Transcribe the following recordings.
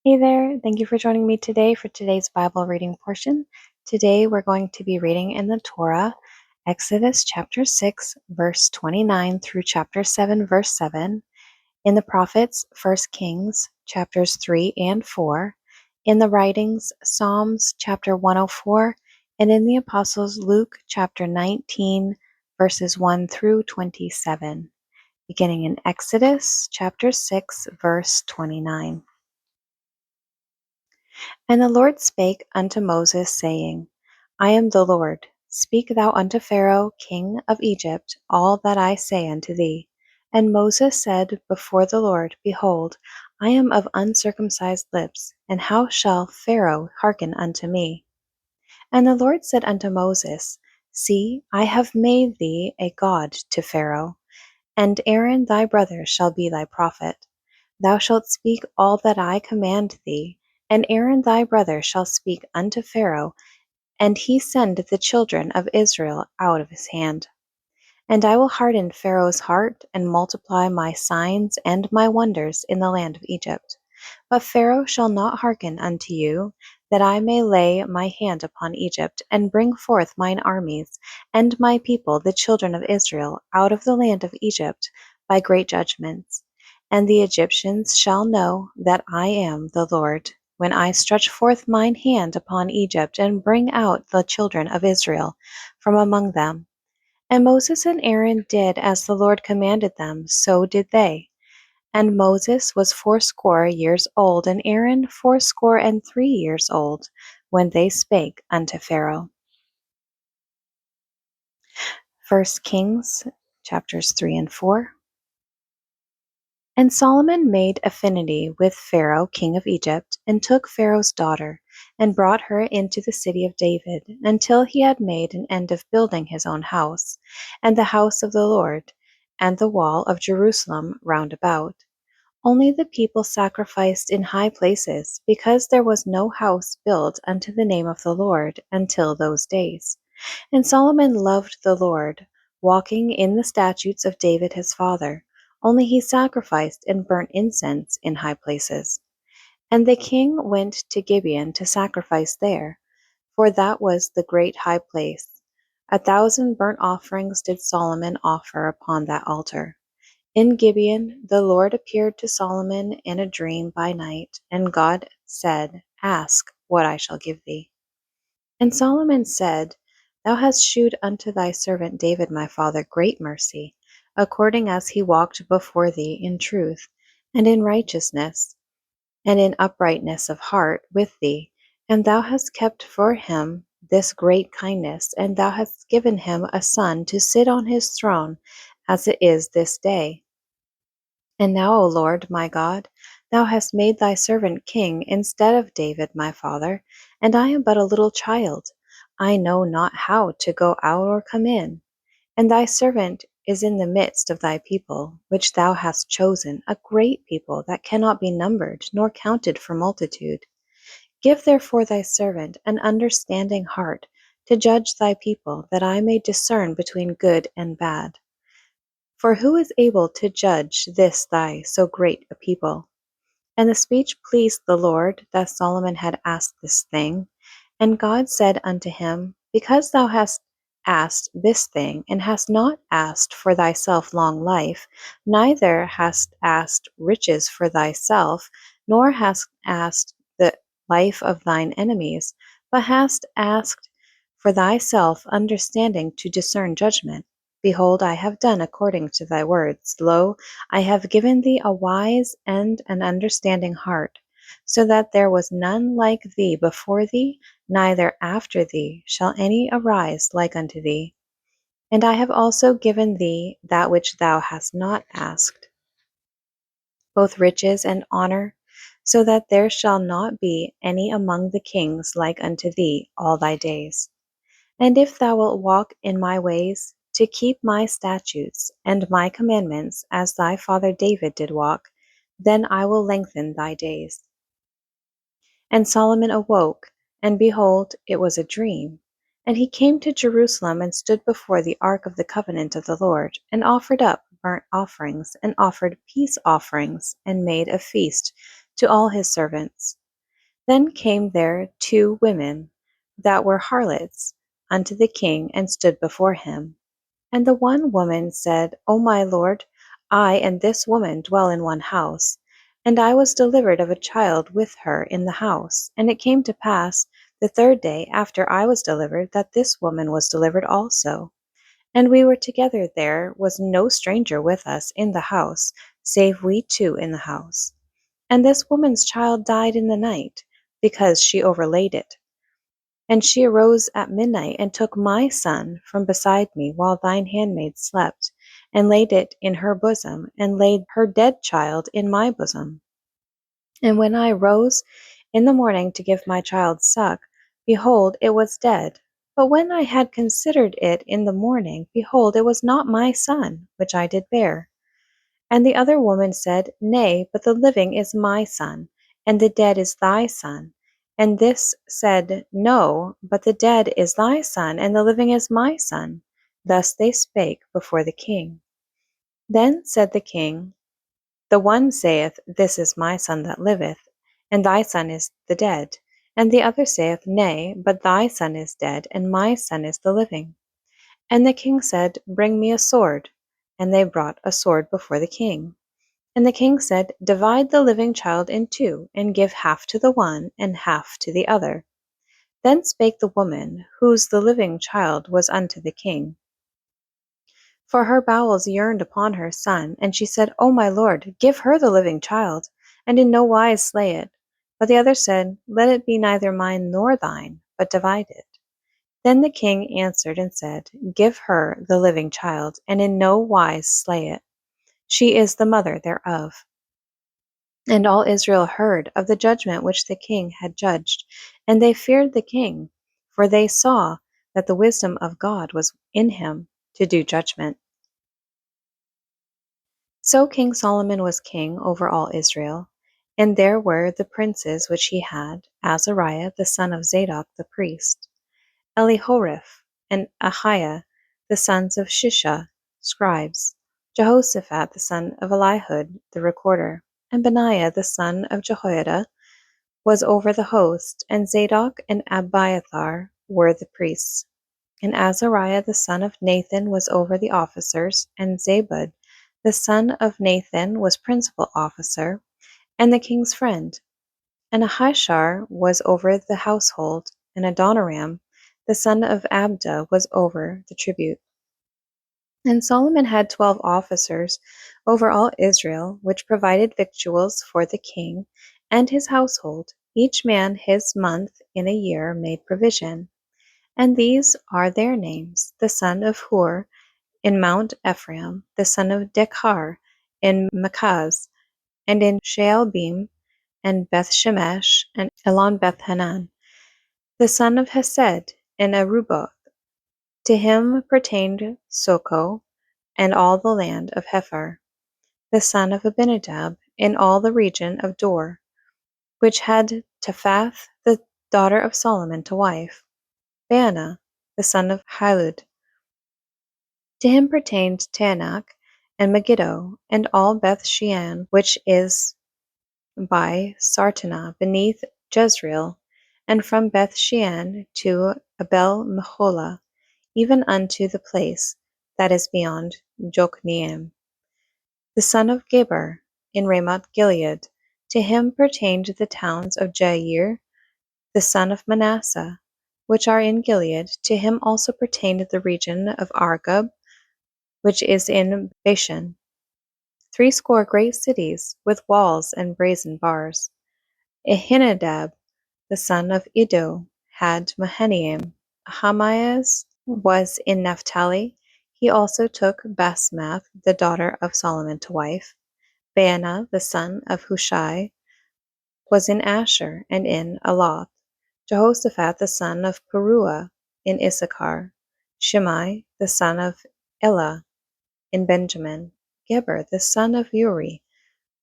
Hey there, thank you for joining me today for today's Bible reading portion. Today we're going to be reading in the Torah, Exodus chapter 6, verse 29 through chapter 7, verse 7, in the prophets, 1 Kings, chapters 3 and 4, in the writings, Psalms chapter 104, and in the apostles, Luke chapter 19, verses 1 through 27, beginning in Exodus chapter 6, verse 29. And the Lord spake unto Moses, saying, I am the Lord. Speak thou unto Pharaoh king of Egypt all that I say unto thee. And Moses said before the Lord, Behold, I am of uncircumcised lips, and how shall Pharaoh hearken unto me? And the Lord said unto Moses, See, I have made thee a god to Pharaoh, and Aaron thy brother shall be thy prophet. Thou shalt speak all that I command thee, and Aaron thy brother shall speak unto Pharaoh, and he send the children of Israel out of his hand. And I will harden Pharaoh's heart, and multiply my signs and my wonders in the land of Egypt. But Pharaoh shall not hearken unto you, that I may lay my hand upon Egypt, and bring forth mine armies, and my people the children of Israel, out of the land of Egypt, by great judgments. And the Egyptians shall know that I am the Lord, when I stretch forth mine hand upon Egypt, and bring out the children of Israel from among them. And Moses and Aaron did as the Lord commanded them, so did they. And Moses was 80 years old, and Aaron 83 years old, when they spake unto Pharaoh. 1 Kings chapters 3 and 4. And Solomon made affinity with Pharaoh king of Egypt, and took Pharaoh's daughter, and brought her into the city of David, until he had made an end of building his own house, and the house of the Lord, and the wall of Jerusalem round about. Only the people sacrificed in high places, because there was no house built unto the name of the Lord until those days. And Solomon loved the Lord, walking in the statutes of David his father. Only he sacrificed and burnt incense in high places. And the king went to Gibeon to sacrifice there, for that was the great high place. 1,000 burnt offerings did Solomon offer upon that altar. In Gibeon the Lord appeared to Solomon in a dream by night, and God said, Ask what I shall give thee. And Solomon said, Thou hast shewed unto thy servant David my father great mercy, according as he walked before thee in truth, and in righteousness, and in uprightness of heart with thee. And thou hast kept for him this great kindness, and thou hast given him a son to sit on his throne, as it is this day. And now, O Lord my God, thou hast made thy servant king instead of David my father, and I am but a little child. I know not how to go out or come in. And thy servant is in the midst of thy people, which thou hast chosen, a great people that cannot be numbered nor counted for multitude. Give therefore thy servant an understanding heart to judge thy people, that I may discern between good and bad. For who is able to judge this thy so great a people? And the speech pleased the Lord, that Solomon had asked this thing. And God said unto him, Because thou hast asked this thing, and hast not asked for thyself long life, neither hast asked riches for thyself, nor hast asked the life of thine enemies, but hast asked for thyself understanding to discern judgment. Behold, I have done according to thy words. Lo, I have given thee a wise and an understanding heart, so that there was none like thee before thee, neither after thee shall any arise like unto thee. And I have also given thee that which thou hast not asked, both riches and honor, so that there shall not be any among the kings like unto thee all thy days. And if thou wilt walk in my ways, to keep my statutes and my commandments, as thy father David did walk, then I will lengthen thy days. And Solomon awoke, and behold, it was a dream. And he came to Jerusalem, and stood before the ark of the covenant of the Lord, and offered up burnt offerings, and offered peace offerings, and made a feast to all his servants. Then came there 2 women that were harlots unto the king, and stood before him. And the one woman said, O my lord, I and this woman dwell in one house, and I was delivered of a child with her in the house. And it came to pass the 3rd day after I was delivered, that this woman was delivered also. And we were together, there was no stranger with us in the house, save we 2 in the house. And this woman's child died in the night, because she overlaid it. And she arose at midnight, and took my son from beside me, while thine handmaid slept, and laid it in her bosom, and laid her dead child in my bosom. And when I rose in the morning to give my child suck, behold, it was dead. But when I had considered it in the morning, behold, it was not my son, which I did bear. And the other woman said, Nay, but the living is my son, and the dead is thy son. And this said, No, but the dead is thy son, and the living is my son. Thus they spake before the king. Then said the king, The one saith, This is my son that liveth, and thy son is the dead. And the other saith, Nay, but thy son is dead, and my son is the living. And the king said, Bring me a sword. And they brought a sword before the king. And the king said, Divide the living child in 2, and give half to the one, and half to the other. Then spake the woman, whose the living child was unto the king. For her bowels yearned upon her son, and she said, O my lord, give her the living child, and in no wise slay it. But the other said, Let it be neither mine nor thine, but divide it. Then the king answered and said, Give her the living child, and in no wise slay it. She is the mother thereof. And all Israel heard of the judgment which the king had judged, and they feared the king, for they saw that the wisdom of God was in him to do judgment. So King Solomon was king over all Israel, and there were the princes which he had, Azariah the son of Zadok the priest, Elihoreph and Ahiah the sons of Shisha, scribes, Jehoshaphat the son of Elihud the recorder, and Benaiah the son of Jehoiada was over the host, and Zadok and Abiathar were the priests. And Azariah the son of Nathan was over the officers, and Zabud the son of Nathan was principal officer, and the king's friend. And Ahishar was over the household, and Adoniram the son of Abda was over the tribute. And Solomon had 12 officers over all Israel, which provided victuals for the king and his household. Each man his month in a year made provision. And these are their names: the son of Hur in Mount Ephraim, the son of Dekhar in Makaz, and in Shaalbim, and Bethshemesh, and Elon Bethhanan, the son of Hesed in Aruboth. To him pertained Soko, and all the land of Hepher, the son of Abinadab, in all the region of Dor, which had Taphath the daughter of Solomon to wife, Baanah the son of Hilud. To him pertained Taanach and Megiddo, and all Beth Shean, which is by Sartanah beneath Jezreel, and from Beth Shean to Abel Meholah, even unto the place that is beyond Jokneam. The son of Geber in Ramoth Gilead, to him pertained the towns of Jair, the son of Manasseh, which are in Gilead. To him also pertained the region of Argob, which is in Bashan, 80 great cities, with walls and brazen bars. Ahinadab, the son of Iddo, had Mahanaim. Ahimaaz was in Naphtali. He also took Basmath, the daughter of Solomon, to wife. Baanah, the son of Hushai, was in Asher and in Aloth. Jehoshaphat, the son of Peruah, in Issachar. Shimei, the son of Elah, in Benjamin. Geber, the son of Uri,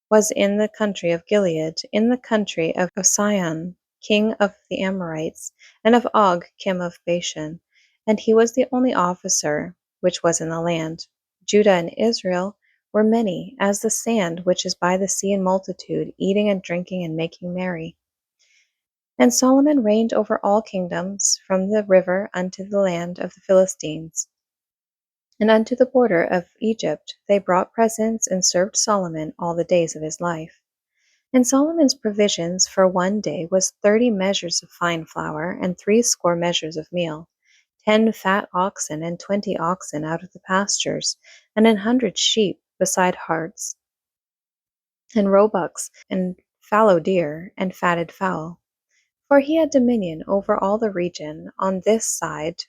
was in the country of Gilead, in the country of Sihon, king of the Amorites, and of Og, king of Bashan, and he was the only officer which was in the land. Judah and Israel were many, as the sand which is by the sea in multitude, eating and drinking and making merry. And Solomon reigned over all kingdoms, from the river unto the land of the Philistines, and unto the border of Egypt. They brought presents and served Solomon all the days of his life. And Solomon's provisions for one day was 30 measures of fine flour, and 60 measures of meal, 10 fat oxen, and 20 oxen out of the pastures, and 100 sheep, beside harts, and roebucks, and fallow deer, and fatted fowl. For he had dominion over all the region on this side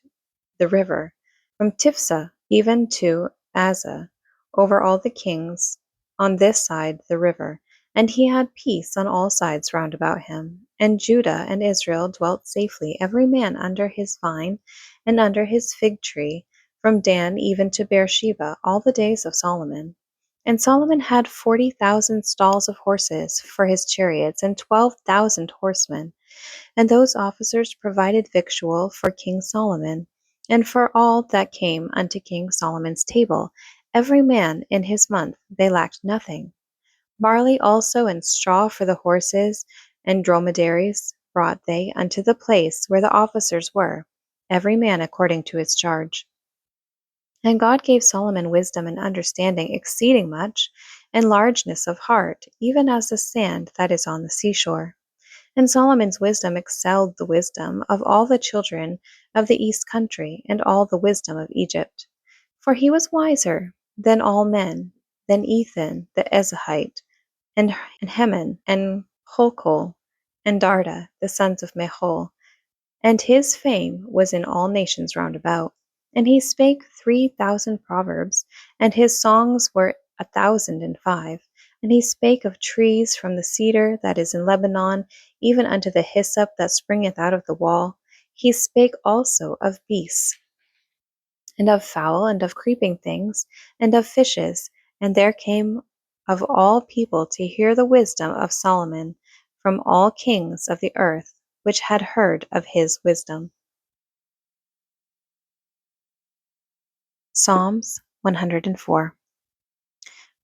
the river, from Tiphsah even to Azza, over all the kings on this side the river. And he had peace on all sides round about him. And Judah and Israel dwelt safely, every man under his vine and under his fig tree, from Dan even to Beersheba, all the days of Solomon. And Solomon had 40,000 stalls of horses for his chariots, and 12,000 horsemen. And those officers provided victual for King Solomon, and for all that came unto King Solomon's table, every man in his month. They lacked nothing. Barley also and straw for the horses and dromedaries brought they unto the place where the officers were, every man according to his charge. And God gave Solomon wisdom and understanding exceeding much, and largeness of heart, even as the sand that is on the seashore. And Solomon's wisdom excelled the wisdom of all the children of the east country, and all the wisdom of Egypt. For he was wiser than all men, than Ethan the Ezrahite, and Heman, and Chalcol, and Darda, the sons of Mehol. And his fame was in all nations round about. And he spake 3,000 proverbs, and his songs were 1,005. And he spake of trees, from the cedar that is in Lebanon, even unto the hyssop that springeth out of the wall. He spake also of beasts, and of fowl, and of creeping things, and of fishes. And there came of all people to hear the wisdom of Solomon, from all kings of the earth, which had heard of his wisdom. Psalms 104.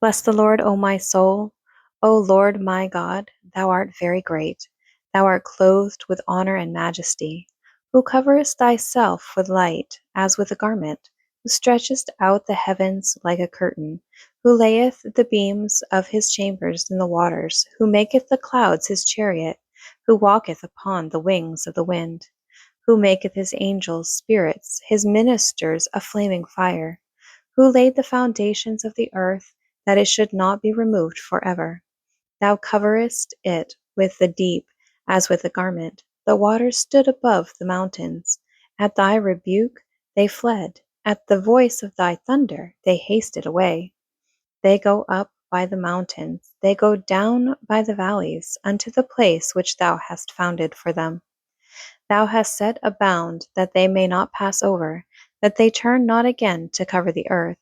Bless the Lord, O my soul. O Lord my God, thou art very great. Thou art clothed with honor and majesty, who coverest thyself with light as with a garment, who stretchest out the heavens like a curtain, who layeth the beams of his chambers in the waters, who maketh the clouds his chariot, who walketh upon the wings of the wind, who maketh his angels spirits, his ministers a flaming fire, who laid the foundations of the earth, that it should not be removed forever. Thou coverest it with the deep as with a garment. The waters stood above the mountains. At thy rebuke they fled. At the voice of thy thunder they hasted away. They go up by the mountains. They go down by the valleys, unto the place which thou hast founded for them. Thou hast set a bound that they may not pass over, that they turn not again to cover the earth.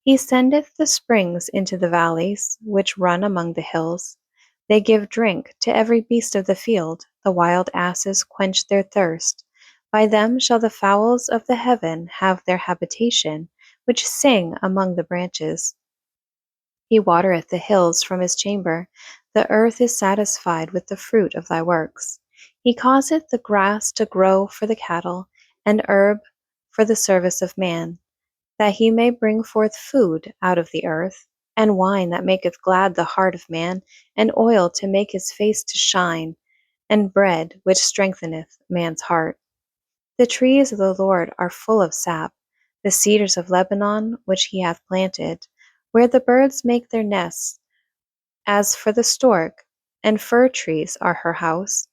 He sendeth the springs into the valleys, which run among the hills. They give drink to every beast of the field. The wild asses quench their thirst. By them shall the fowls of the heaven have their habitation, which sing among the branches. He watereth the hills from his chamber. The earth is satisfied with the fruit of thy works. He causeth the grass to grow for the cattle, and herb for the service of man, that he may bring forth food out of the earth, and wine that maketh glad the heart of man, and oil to make his face to shine, and bread which strengtheneth man's heart. The trees of the Lord are full of sap, the cedars of Lebanon which he hath planted, where the birds make their nests. As for the stork, and fir trees are her house.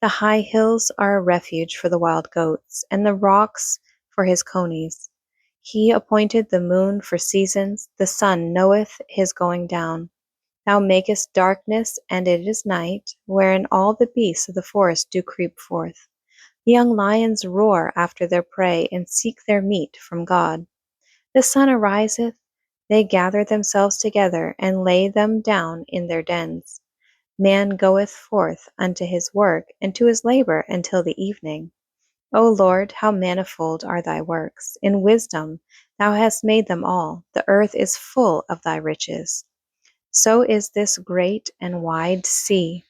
The high hills are a refuge for the wild goats, and the rocks for his conies. He appointed the moon for seasons, the sun knoweth his going down. Thou makest darkness, and it is night, wherein all the beasts of the forest do creep forth. The young lions roar after their prey, and seek their meat from God. The sun ariseth, they gather themselves together, and lay them down in their dens. Man goeth forth unto his work, and to his labor until the evening. O Lord, how manifold are thy works! In wisdom thou hast made them all. The earth is full of thy riches. So is this great and wide sea,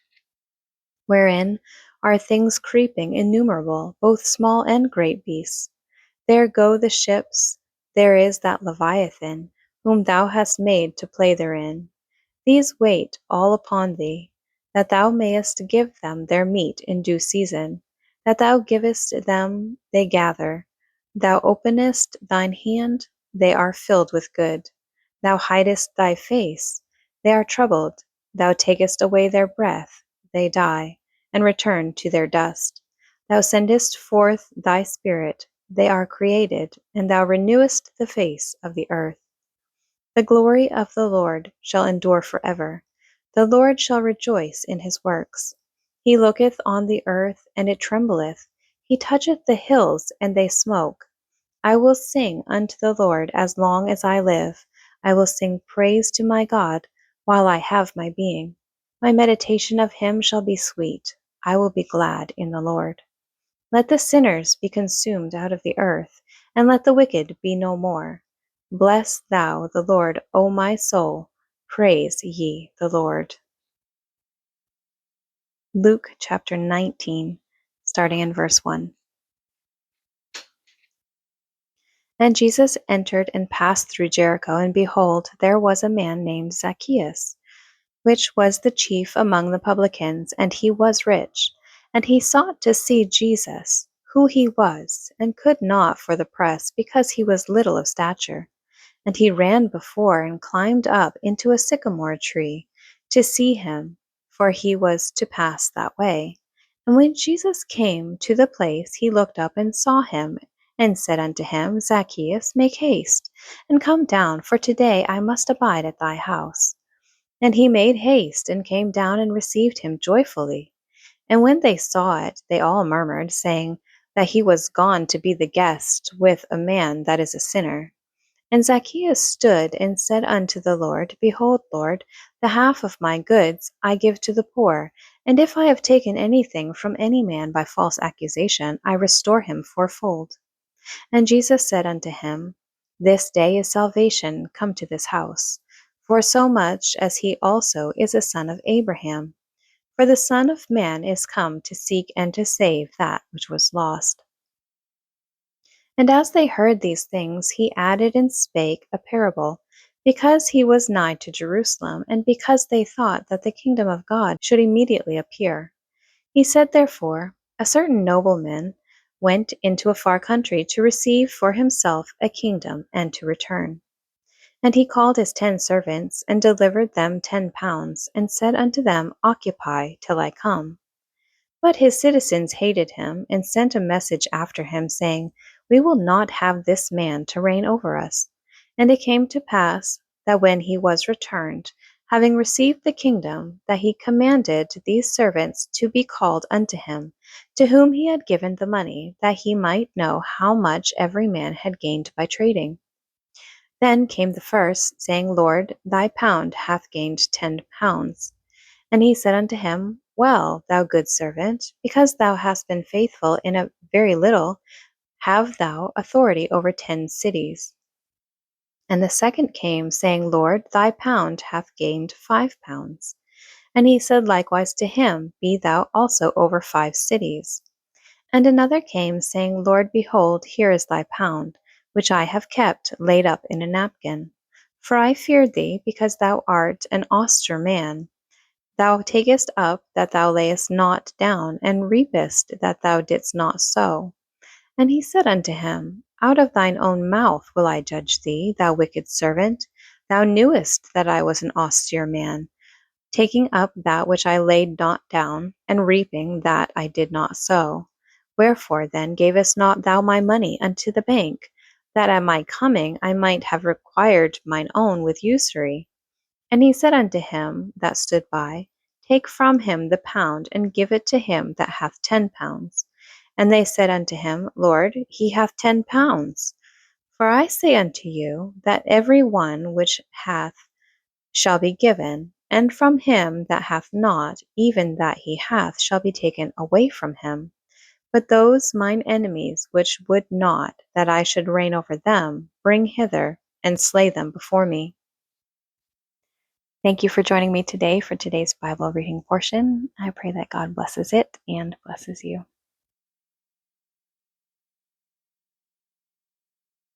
wherein are things creeping innumerable, both small and great beasts. There go the ships, there is that Leviathan, whom thou hast made to play therein. These wait all upon thee, that thou mayest give them their meat in due season, that thou givest them they gather. Thou openest thine hand, they are filled with good. Thou hidest thy face, they are troubled. Thou takest away their breath, they die, and return to their dust. Thou sendest forth thy Spirit, they are created, and thou renewest the face of the earth. The glory of the Lord shall endure forever. The Lord shall rejoice in his works. He looketh on the earth, and it trembleth. He toucheth the hills, and they smoke. I will sing unto the Lord as long as I live. I will sing praise to my God while I have my being. My meditation of him shall be sweet. I will be glad in the Lord. Let the sinners be consumed out of the earth, and let the wicked be no more. Bless thou the Lord, O my soul. Praise ye the Lord. Luke chapter 19, starting in verse 1. And Jesus entered and passed through Jericho, and behold, there was a man named Zacchaeus, which was the chief among the publicans, and he was rich. And he sought to see Jesus, who he was, and could not for the press, because he was little of stature. And he ran before and climbed up into a sycamore tree to see him, for he was to pass that way. And when Jesus came to the place, he looked up and saw him, and said unto him, Zacchaeus, make haste, and come down, for today I must abide at thy house. And he made haste, and came down and received him joyfully. And when they saw it, they all murmured, saying that he was gone to be the guest with a man that is a sinner. And Zacchaeus stood and said unto the Lord, Behold, Lord, the half of my goods I give to the poor, and if I have taken anything from any man by false accusation, I restore him fourfold. And Jesus said unto him, This day is salvation come to this house, for so much as he also is a son of Abraham. For the Son of Man is come to seek and to save that which was lost. And as they heard these things, he added and spake a parable, because he was nigh to Jerusalem, and because they thought that the kingdom of God should immediately appear. He said therefore, A certain nobleman went into a far country to receive for himself a kingdom, and to return. And he called his 10 servants, and delivered them £10, and said unto them, Occupy till I come. But his citizens hated him, and sent a message after him, saying, We will not have this man to reign over us. And it came to pass that when he was returned, having received the kingdom, that he commanded these servants to be called unto him, to whom he had given the money, that he might know how much every man had gained by trading. Then came the first, saying, Lord, thy pound hath gained £10. And he said unto him, Well, thou good servant, because thou hast been faithful in a very little, have thou authority over 10 cities. And the second came, saying, Lord, thy pound hath gained £5. And he said likewise to him, Be thou also over 5 cities. And another came, saying, Lord, behold, here is thy pound, which I have kept laid up in a napkin. For I feared thee, because thou art an austere man. Thou takest up that thou layest not down, and reapest that thou didst not sow. And he said unto him, Out of thine own mouth will I judge thee, thou wicked servant. Thou knewest that I was an austere man, taking up that which I laid not down, and reaping that I did not sow. Wherefore then gavest not thou my money unto the bank, that at my coming I might have required mine own with usury? And he said unto him that stood by, Take from him the pound, and give it to him that hath £10. And they said unto him, Lord, he hath £10. For I say unto you, that every one which hath shall be given, and from him that hath not, even that he hath shall be taken away from him. But those mine enemies which would not that I should reign over them, bring hither, and slay them before me. Thank you for joining me today for today's Bible reading portion. I pray that God blesses it and blesses you.